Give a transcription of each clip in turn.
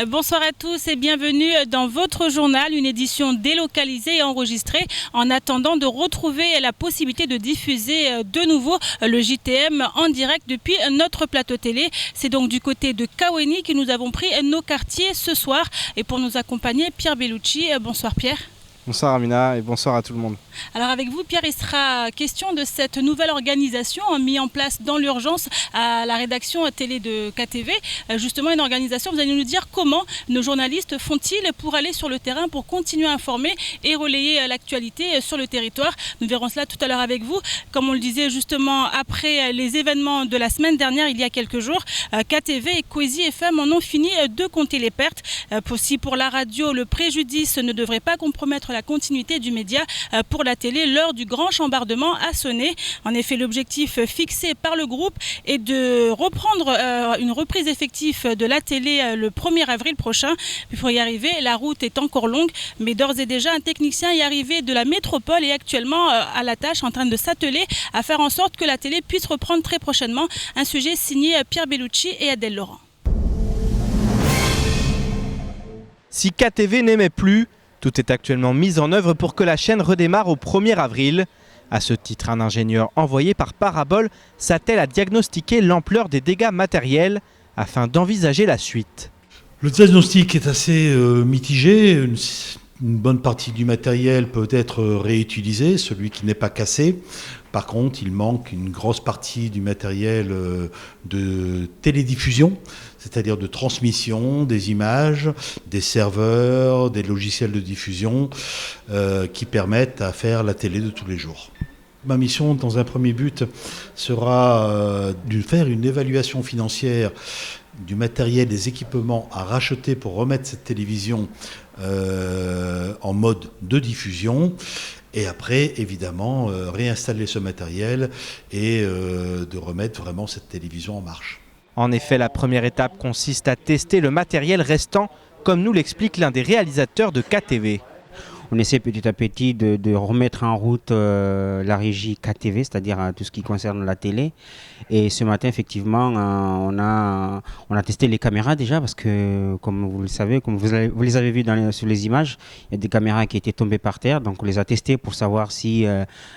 Bonsoir à tous et bienvenue dans votre journal, une édition délocalisée et enregistrée en attendant de retrouver la possibilité de diffuser de nouveau le JTM en direct depuis notre plateau télé. C'est donc du côté de Kaweni que nous avons pris nos quartiers ce soir et pour nous accompagner Pierre Bellucci. Bonsoir Pierre. Bonsoir Amina et bonsoir à tout le monde. Alors avec vous Pierre, il sera question de cette nouvelle organisation mise en place dans l'urgence à la rédaction télé de KTV. Justement une organisation, vous allez nous dire comment nos journalistes font-ils pour aller sur le terrain, pour continuer à informer et relayer l'actualité sur le territoire. Nous verrons cela tout à l'heure avec vous. Comme on le disait justement après les événements de la semaine dernière, il y a quelques jours, KTV et Kwezi FM en ont fini de compter les pertes. Si pour la radio le préjudice ne devrait pas compromettre la continuité du média, pour la télé, l'heure du grand chambardement a sonné. En effet, l'objectif fixé par le groupe est de reprendre une reprise effective de la télé le 1er avril prochain. Puis pour y arriver, la route est encore longue, mais d'ores et déjà, un technicien y arrivé de la métropole est actuellement à la tâche, en train de s'atteler à faire en sorte que la télé puisse reprendre très prochainement. Un sujet signé Pierre Bellucci et Adèle Laurent. Si KTV n'aimait plus, tout est actuellement mis en œuvre pour que la chaîne redémarre au 1er avril. À ce titre, un ingénieur envoyé par Parabole s'attelle à diagnostiquer l'ampleur des dégâts matériels afin d'envisager la suite. Le diagnostic est assez mitigé. Une bonne partie du matériel peut être réutilisé, celui qui n'est pas cassé. Par contre, il manque une grosse partie du matériel de télédiffusion, c'est-à-dire de transmission des images, des serveurs, des logiciels de diffusion qui permettent à faire la télé de tous les jours. Ma mission, dans un premier but, sera de faire une évaluation financière du matériel, des équipements à racheter pour remettre cette télévision en mode de diffusion. Et après, évidemment, réinstaller ce matériel et de remettre vraiment cette télévision en marche. En effet, la première étape consiste à tester le matériel restant, comme nous l'explique l'un des réalisateurs de KTV. On essaie petit à petit de remettre en route la régie KTV, c'est-à-dire tout ce qui concerne la télé. Et ce matin, effectivement, on a testé les caméras déjà, parce que, comme vous le savez, comme vous les avez vus sur les images, il y a des caméras qui étaient tombées par terre. Donc on les a testées pour savoir si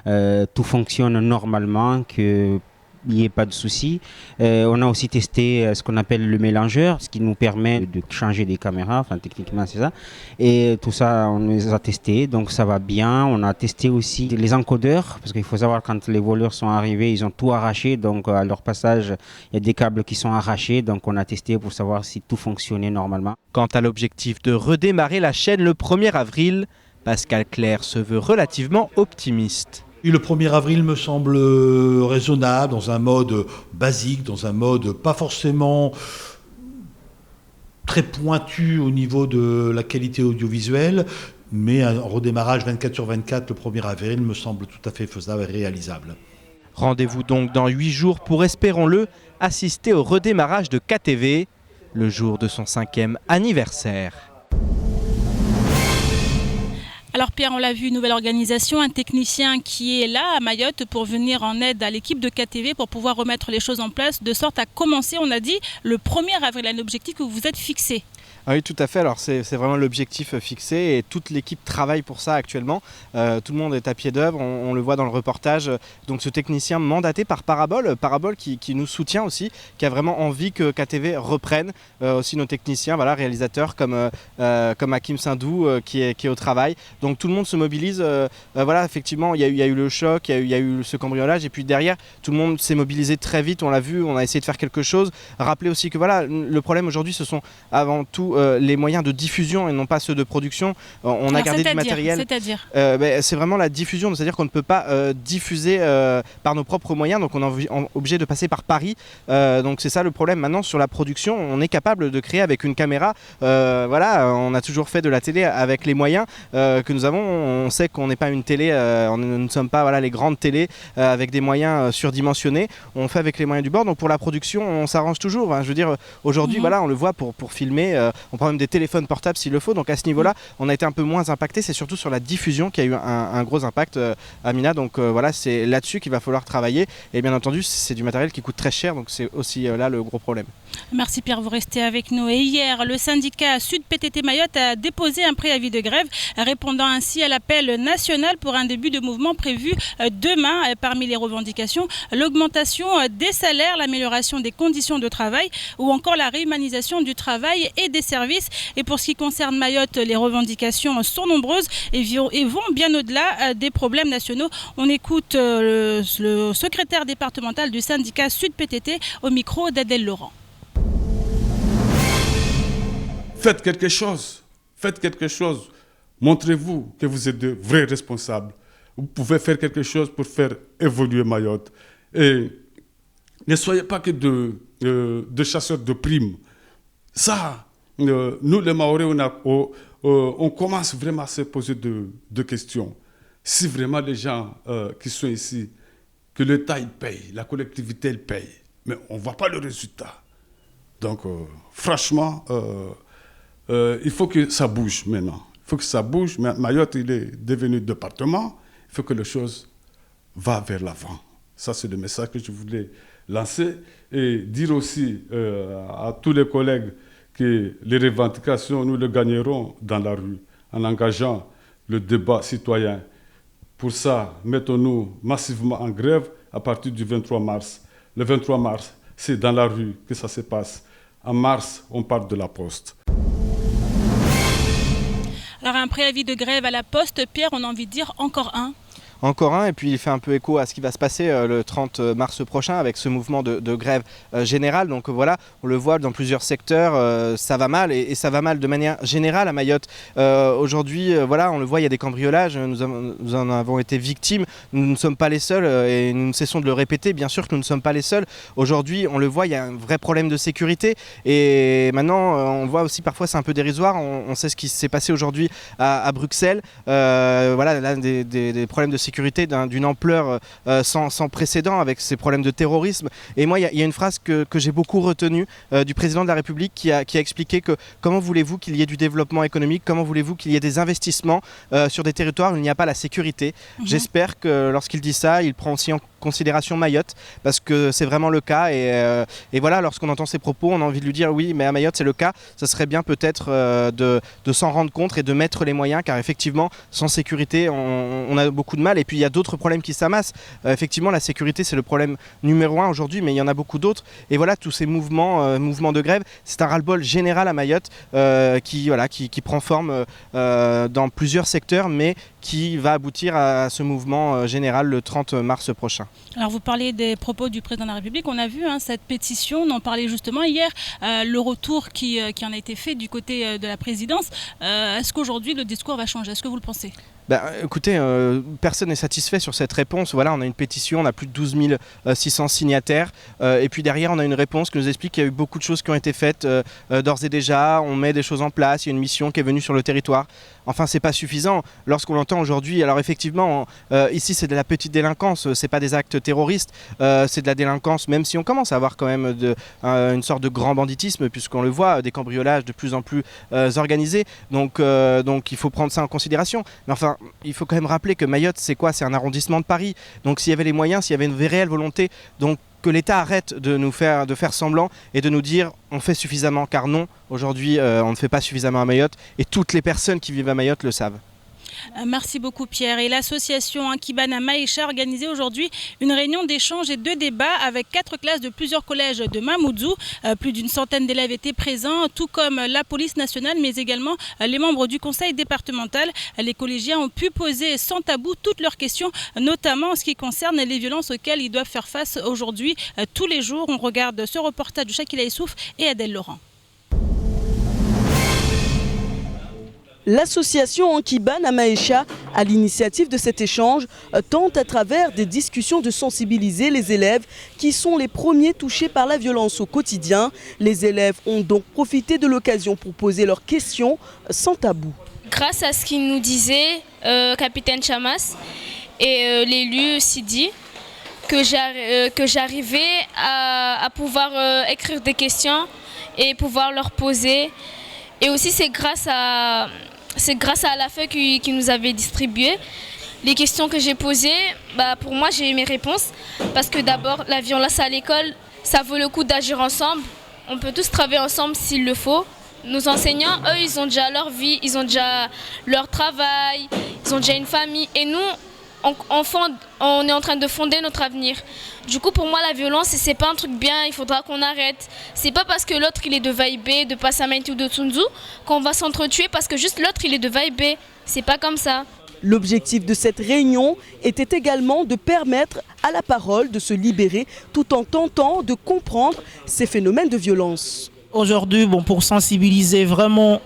tout fonctionne normalement, qu'il n'y ait pas de soucis. On a aussi testé ce qu'on appelle le mélangeur, ce qui nous permet de changer des caméras, enfin techniquement c'est ça. Et tout ça, on les a testés, donc ça va bien. On a testé aussi les encodeurs, parce qu'il faut savoir quand les voleurs sont arrivés, ils ont tout arraché, donc à leur passage, il y a des câbles qui sont arrachés, donc on a testé pour savoir si tout fonctionnait normalement. Quant à l'objectif de redémarrer la chaîne le 1er avril, Pascal Clair se veut relativement optimiste. Et le 1er avril me semble raisonnable, dans un mode basique, dans un mode pas forcément très pointu au niveau de la qualité audiovisuelle, mais un redémarrage 24/24 le 1er avril me semble tout à fait faisable et réalisable. Rendez-vous donc dans 8 jours pour, espérons-le, assister au redémarrage de KTV, le jour de son 5e anniversaire. Alors Pierre, on l'a vu, nouvelle organisation, un technicien qui est là à Mayotte pour venir en aide à l'équipe de KTV pour pouvoir remettre les choses en place, de sorte à commencer, on a dit, le 1er avril, un objectif que vous vous êtes fixé. Ah oui, tout à fait. Alors c'est vraiment l'objectif fixé et toute l'équipe travaille pour ça actuellement. Tout le monde est à pied d'œuvre, on le voit dans le reportage. Donc ce technicien mandaté par Parabole qui nous soutient aussi, qui a vraiment envie que KTV reprenne. Aussi nos techniciens, voilà, réalisateurs comme Hakim Sindou qui est au travail. Donc tout le monde se mobilise. Voilà, effectivement, il y a eu le choc, il y a eu ce cambriolage et puis derrière, tout le monde s'est mobilisé très vite. On l'a vu, on a essayé de faire quelque chose. Rappeler aussi que voilà, le problème aujourd'hui, ce sont avant tout les moyens de diffusion et non pas ceux de production. On a gardé du matériel. C'est-à-dire c'est vraiment la diffusion, c'est-à-dire qu'on ne peut pas diffuser par nos propres moyens, donc on est obligé de passer par Paris. Donc c'est ça le problème. Maintenant sur la production, on est capable de créer avec une caméra. Voilà, on a toujours fait de la télé avec les moyens que nous avons. On sait qu'on n'est pas une télé, nous ne sommes pas les grandes télés avec des moyens surdimensionnés. On fait avec les moyens du bord. Donc pour la production, on s'arrange toujours. Je veux dire, aujourd'hui, voilà, on le voit pour filmer. on prend même des téléphones portables s'il le faut. Donc à ce niveau-là, on a été un peu moins impacté. C'est surtout sur la diffusion qui a eu un gros impact, Amina. Donc voilà, c'est là-dessus qu'il va falloir travailler. Et bien entendu, c'est du matériel qui coûte très cher, donc c'est aussi là le gros problème. Merci Pierre, vous restez avec nous. Et hier, le syndicat Sud PTT Mayotte a déposé un préavis de grève, répondant ainsi à l'appel national pour un début de mouvement prévu demain. Parmi les revendications, l'augmentation des salaires, l'amélioration des conditions de travail ou encore la réhumanisation du travail et des services. Et pour ce qui concerne Mayotte, les revendications sont nombreuses et vont bien au-delà des problèmes nationaux. On écoute le secrétaire départemental du syndicat Sud PTT au micro d'Adèle Laurent. Faites quelque chose. Faites quelque chose. Montrez-vous que vous êtes de vrais responsables. Vous pouvez faire quelque chose pour faire évoluer Mayotte. Et ne soyez pas que de chasseurs de primes. Ça, nous les Mahorais, on commence vraiment à se poser de questions. Si vraiment les gens qui sont ici, que l'État il paye, la collectivité elle paye, mais on ne voit pas le résultat. Donc, franchement, il faut que ça bouge maintenant. Il faut que ça bouge. Mayotte, il est devenu département. Il faut que les choses vont vers l'avant. Ça, c'est le message que je voulais lancer. Et dire aussi à tous les collègues que les revendications, nous les gagnerons dans la rue, en engageant le débat citoyen. Pour ça, mettons-nous massivement en grève à partir du 23 mars. Le 23 mars, c'est dans la rue que ça se passe. En mars, on parle de la Poste. Alors un préavis de grève à la Poste, Pierre, on a envie de dire encore un. Encore un, et puis il fait un peu écho à ce qui va se passer le 30 mars prochain avec ce mouvement de grève générale. Donc voilà, on le voit dans plusieurs secteurs, ça va mal, et ça va mal de manière générale à Mayotte. Aujourd'hui, voilà, on le voit, il y a des cambriolages, nous en avons été victimes, nous ne sommes pas les seuls, et nous ne cessons de le répéter, bien sûr que nous ne sommes pas les seuls. Aujourd'hui, on le voit, il y a un vrai problème de sécurité, et maintenant, on voit aussi parfois c'est un peu dérisoire, on sait ce qui s'est passé aujourd'hui à Bruxelles, voilà, là, des problèmes de sécurité d'une ampleur sans précédent avec ces problèmes de terrorisme. Et moi, il y a une phrase que j'ai beaucoup retenue du président de la République qui a expliqué que comment voulez-vous qu'il y ait du développement économique, comment voulez-vous qu'il y ait des investissements sur des territoires où il n'y a pas la sécurité. J'espère que lorsqu'il dit ça, il prend aussi en considération Mayotte, parce que c'est vraiment le cas, et voilà, lorsqu'on entend ces propos, on a envie de lui dire oui, mais à Mayotte c'est le cas, ça serait bien peut-être de s'en rendre compte et de mettre les moyens, car effectivement sans sécurité on a beaucoup de mal, et puis il y a d'autres problèmes qui s'amassent. Effectivement, la sécurité c'est le problème numéro 1 aujourd'hui, mais il y en a beaucoup d'autres, et voilà, tous ces mouvements de grève, c'est un ras-le-bol général à Mayotte qui prend forme dans plusieurs secteurs, mais qui va aboutir à ce mouvement général le 30 mars prochain. Alors vous parlez des propos du président de la République, on a vu cette pétition, on en parlait justement hier, le retour qui en a été fait du côté de la présidence. Est-ce qu'aujourd'hui le discours va changer? Est-ce que vous le pensez? Écoutez, personne n'est satisfait sur cette réponse. Voilà, on a une pétition, on a plus de 12 600 signataires, et puis derrière on a une réponse qui nous explique qu'il y a eu beaucoup de choses qui ont été faites d'ores et déjà, on met des choses en place, il y a une mission qui est venue sur le territoire. Enfin, c'est pas suffisant. Lorsqu'on l'entend aujourd'hui, alors effectivement, ici c'est de la petite délinquance, c'est pas des actes terroristes, c'est de la délinquance, même si on commence à avoir quand même une sorte de grand banditisme, puisqu'on le voit, des cambriolages de plus en plus organisés, donc il faut prendre ça en considération. Mais enfin, il faut quand même rappeler que Mayotte, c'est quoi? C'est un arrondissement de Paris, donc s'il y avait les moyens, s'il y avait une réelle volonté, donc que l'État arrête de faire semblant et de nous dire on fait suffisamment, car non, aujourd'hui on ne fait pas suffisamment à Mayotte, et toutes les personnes qui vivent à Mayotte le savent. Merci beaucoup Pierre. Et l'association Kibana Maïcha a organisé aujourd'hui une réunion d'échange et de débat avec 4 classes de plusieurs collèges de Mamoudzou. Plus d'une centaine d'élèves étaient présents, tout comme la police nationale, mais également les membres du conseil départemental. Les collégiens ont pu poser sans tabou toutes leurs questions, notamment en ce qui concerne les violences auxquelles ils doivent faire face aujourd'hui, tous les jours. On regarde ce reportage de Shakila Issouf et Adèle Laurent. L'association Ankibana Maïcha, à l'initiative de cet échange, tente à travers des discussions de sensibiliser les élèves qui sont les premiers touchés par la violence au quotidien. Les élèves ont donc profité de l'occasion pour poser leurs questions sans tabou. Grâce à ce qu'il nous disait, capitaine Chamas et l'élu Sidi, que j'arrivais à pouvoir écrire des questions et pouvoir leur poser. Et aussi c'est grâce à la feuille qui nous avait distribué. Les questions que j'ai posées, pour moi j'ai eu mes réponses. Parce que d'abord, la violence à l'école, ça vaut le coup d'agir ensemble. On peut tous travailler ensemble s'il le faut. Nos enseignants, eux, ils ont déjà leur vie, ils ont déjà leur travail, ils ont déjà une famille. Et nous, on est en train de fonder notre avenir. Du coup, pour moi, la violence, c'est pas un truc bien, il faudra qu'on arrête. C'est pas parce que l'autre, il est de Vaibé, de Passamenti ou de Tsunzu, qu'on va s'entretuer parce que juste l'autre, il est de Vaibé. C'est pas comme ça. L'objectif de cette réunion était également de permettre à la parole de se libérer tout en tentant de comprendre ces phénomènes de violence. Aujourd'hui, pour sensibiliser vraiment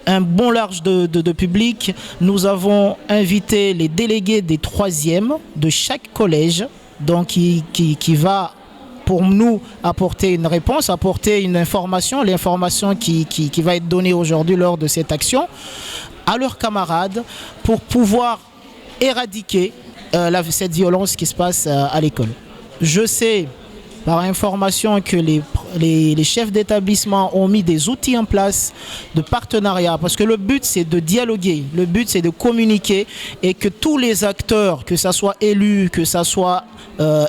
un bon large de public, nous avons invité les délégués des 3e de chaque collège, donc qui va pour nous apporter une réponse, apporter une information, l'information qui va être donnée aujourd'hui lors de cette action, à leurs camarades pour pouvoir éradiquer cette violence qui se passe à l'école. Je sais par information que les chefs d'établissement ont mis des outils en place de partenariat parce que le but c'est de dialoguer, le but c'est de communiquer et que tous les acteurs, que ce soit élus, que ce soit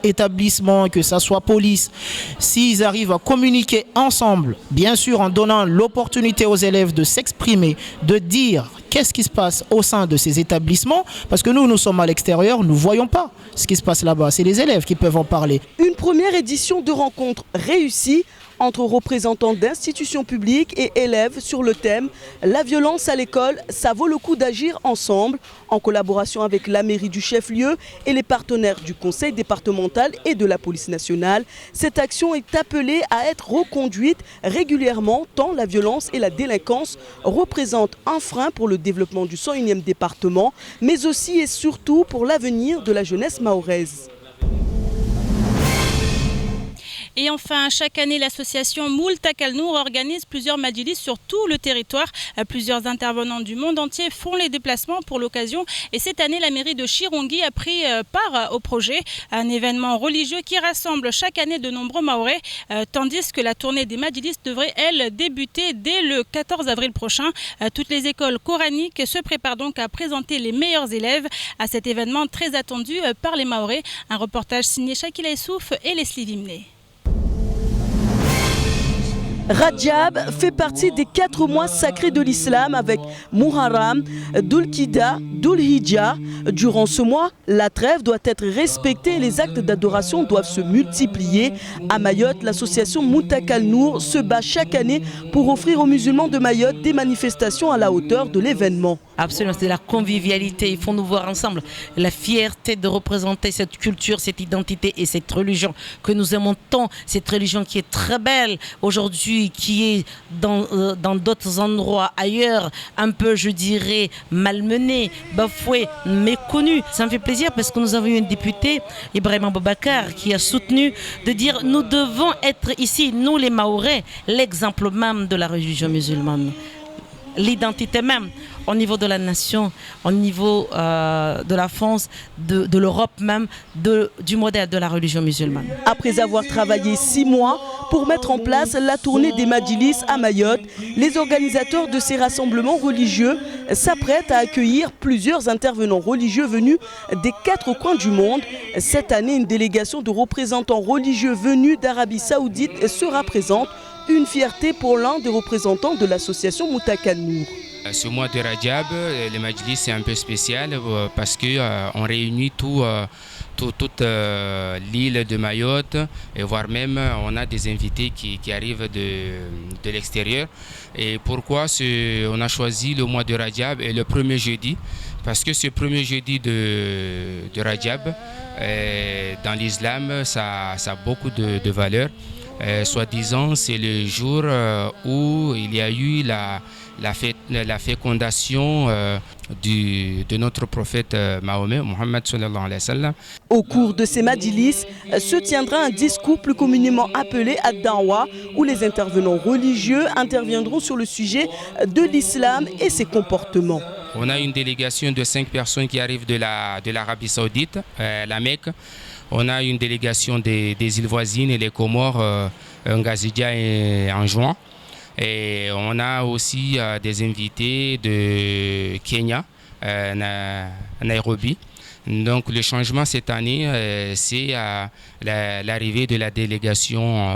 établissement, que ce soit police, s'ils arrivent à communiquer ensemble, bien sûr en donnant l'opportunité aux élèves de s'exprimer, de dire qu'est-ce qui se passe au sein de ces établissements, parce que nous sommes à l'extérieur, nous ne voyons pas ce qui se passe là-bas, c'est les élèves qui peuvent en parler. Une première édition de rencontre réussie entre représentants d'institutions publiques et élèves sur le thème « La violence à l'école, ça vaut le coup d'agir ensemble » en collaboration avec la mairie du chef-lieu et les partenaires du conseil départemental et de la police nationale. Cette action est appelée à être reconduite régulièrement tant la violence et la délinquance représentent un frein pour le développement du 101e département, mais aussi et surtout pour l'avenir de la jeunesse mahoraise. Et enfin, chaque année, l'association Moultak Al-Nour organise plusieurs majlis sur tout le territoire. Plusieurs intervenants du monde entier font les déplacements pour l'occasion. Et cette année, la mairie de Chirongui a pris part au projet, un événement religieux qui rassemble chaque année de nombreux Mahorais, tandis que la tournée des majlis devrait, elle, débuter dès le 14 avril prochain. Toutes les écoles coraniques se préparent donc à présenter les meilleurs élèves à cet événement très attendu par les Mahorais. Un reportage signé Shakila Essouf et Leslie Vimley. Rajab fait partie des 4 mois sacrés de l'islam avec Muharram, Dhul-Qida, Dhul-Hijjah. Durant ce mois, la trêve doit être respectée et les actes d'adoration doivent se multiplier. À Mayotte, l'association Moultak Al-Nour se bat chaque année pour offrir aux musulmans de Mayotte des manifestations à la hauteur de l'événement. Absolument, c'est la convivialité, il faut nous voir ensemble. La fierté de représenter cette culture, cette identité et cette religion que nous aimons tant, cette religion qui est très belle aujourd'hui, qui est dans d'autres endroits ailleurs, un peu, je dirais, malmenée, bafouée, méconnue. Ça me fait plaisir parce que nous avons eu un député, Ibrahim Aboubakar, qui a soutenu de dire nous devons être ici, nous les Mahorais, l'exemple même de la religion musulmane. L'identité même au niveau de la nation, au niveau de la France, de l'Europe même, du modèle de la religion musulmane. Après avoir travaillé 6 mois pour mettre en place la tournée des Majlis à Mayotte, les organisateurs de ces rassemblements religieux s'apprêtent à accueillir plusieurs intervenants religieux venus des 4 coins du monde. Cette année, une délégation de représentants religieux venus d'Arabie Saoudite sera présente. Une fierté pour l'un des représentants de l'association Moultak Al-Nour. Ce mois de Rajab, le Majlis c'est un peu spécial parce qu'on réunit toute l'île de Mayotte et voire même on a des invités qui arrivent de l'extérieur. Et pourquoi on a choisi le mois de Rajab et le premier jeudi? Parce que ce premier jeudi de Rajab, dans l'islam, ça a beaucoup de valeur. Soi-disant, c'est le jour où il y a eu la fécondation de notre prophète Mahomet, Mohammed sallallahu alayhi wa sallam. Au cours de ces majlis se tiendra un discours plus communément appelé Ad-Dawa, où les intervenants religieux interviendront sur le sujet de l'islam et ses comportements. On a une délégation de 5 personnes qui arrivent de l'Arabie Saoudite, la Mecque. On a une délégation des îles voisines et les Comores, Ngazidia et Anjouan. Et on a aussi des invités de Kenya, Nairobi. Donc le changement cette année, c'est l'arrivée de la délégation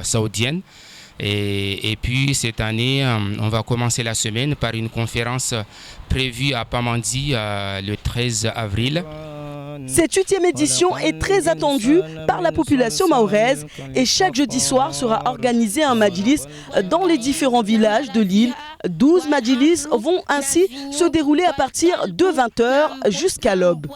saoudienne. Et puis cette année, on va commencer la semaine par une conférence prévue à Pamandzi le 13 avril. Cette 8e édition est très attendue par la population mahoraise et chaque jeudi soir sera organisé un majlis dans les différents villages de l'île. 12 majlis vont ainsi se dérouler à partir de 20h jusqu'à l'aube.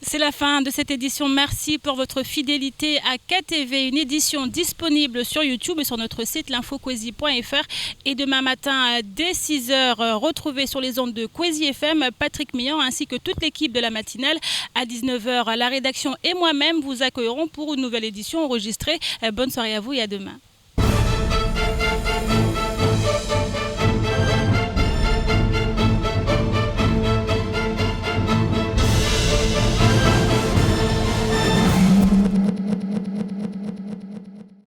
C'est la fin de cette édition. Merci pour votre fidélité à KTV. Une édition disponible sur YouTube et sur notre site l'infokwezi.fr. Et demain matin, dès 6h, retrouvez sur les ondes de Kwezi FM Patrick Mian ainsi que toute l'équipe de la matinale. À 19h, la rédaction et moi-même vous accueillerons pour une nouvelle édition enregistrée. Bonne soirée à vous et à demain.